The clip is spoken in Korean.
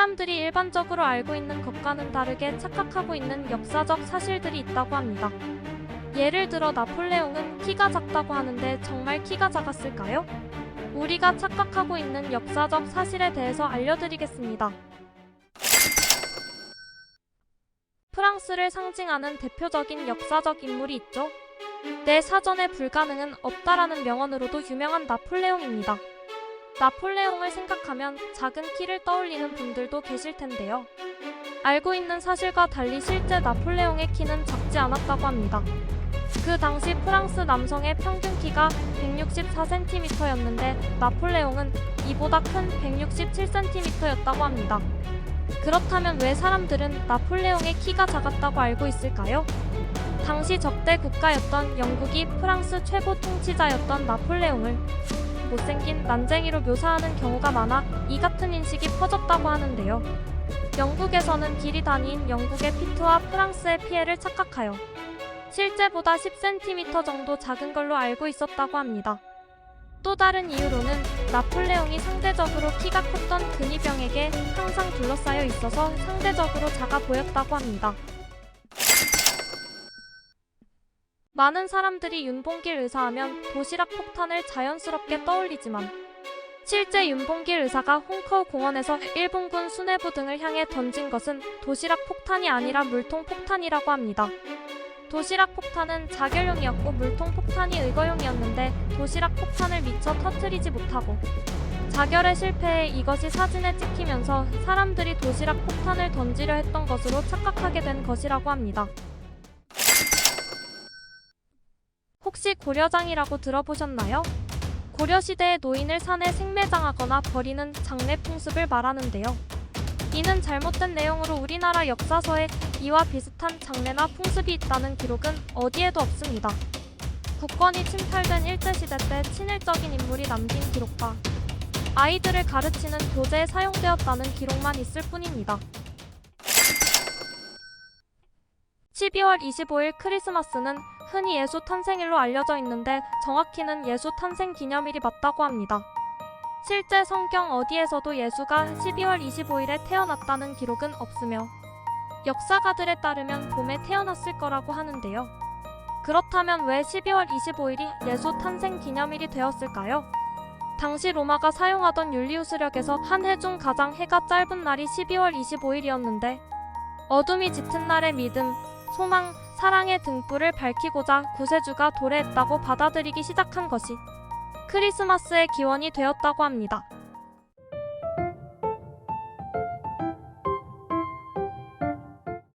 사람들이 일반적으로 알고 있는 것과는 다르게 착각하고 있는 역사적 사실들이 있다고 합니다. 예를 들어 나폴레옹은 키가 작다고 하는데 정말 키가 작았을까요? 우리가 착각하고 있는 역사적 사실에 대해서 알려드리겠습니다. 프랑스를 상징하는 대표적인 역사적 인물이 있죠. 내 사전에 불가능은 없다라는 명언으로도 유명한 나폴레옹입니다. 나폴레옹을 생각하면 작은 키를 떠올리는 분들도 계실 텐데요. 알고 있는 사실과 달리 실제 나폴레옹의 키는 작지 않았다고 합니다. 그 당시 프랑스 남성의 평균 키가 164cm였는데 나폴레옹은 이보다 큰 167cm였다고 합니다. 그렇다면 왜 사람들은 나폴레옹의 키가 작았다고 알고 있을까요? 당시 적대 국가였던 영국이 프랑스 최고 통치자였던 나폴레옹을 못생긴 난쟁이로 묘사하는 경우가 많아 이 같은 인식이 퍼졌다고 하는데요. 영국에서는 길이 단위인 영국의 피트와 프랑스의 피에를 착각하여 실제보다 10cm 정도 작은 걸로 알고 있었다고 합니다. 또 다른 이유로는 나폴레옹이 상대적으로 키가 컸던 근위병에게 항상 둘러싸여 있어서 상대적으로 작아 보였다고 합니다. 많은 사람들이 윤봉길 의사하면 도시락 폭탄을 자연스럽게 떠올리지만 실제 윤봉길 의사가 홍커우 공원에서 일본군 수뇌부 등을 향해 던진 것은 도시락 폭탄이 아니라 물통 폭탄이라고 합니다. 도시락 폭탄은 자결용이었고 물통 폭탄이 의거용이었는데 도시락 폭탄을 미처 터뜨리지 못하고 자결에 실패해 이것이 사진에 찍히면서 사람들이 도시락 폭탄을 던지려 했던 것으로 착각하게 된 것이라고 합니다. 혹시 고려장이라고 들어보셨나요? 고려시대의 노인을 산에 생매장하거나 버리는 장례 풍습을 말하는데요. 이는 잘못된 내용으로 우리나라 역사서에 이와 비슷한 장례나 풍습이 있다는 기록은 어디에도 없습니다. 국권이 침탈된 일제시대 때 친일적인 인물이 남긴 기록과 아이들을 가르치는 교재에 사용되었다는 기록만 있을 뿐입니다. 12월 25일 크리스마스는 흔히 예수 탄생일로 알려져 있는데 정확히는 예수 탄생 기념일이 맞다고 합니다. 실제 성경 어디에서도 예수가 12월 25일에 태어났다는 기록은 없으며 역사가들에 따르면 봄에 태어났을 거라고 하는데요. 그렇다면 왜 12월 25일이 예수 탄생 기념일이 되었을까요? 당시 로마가 사용하던 율리우스력에서 한 해 중 가장 해가 짧은 날이 12월 25일이었는데 어둠이 짙은 날의 믿음, 소망, 사랑의 등불을 밝히고자 구세주가 도래했다고 받아들이기 시작한 것이 크리스마스의 기원이 되었다고 합니다.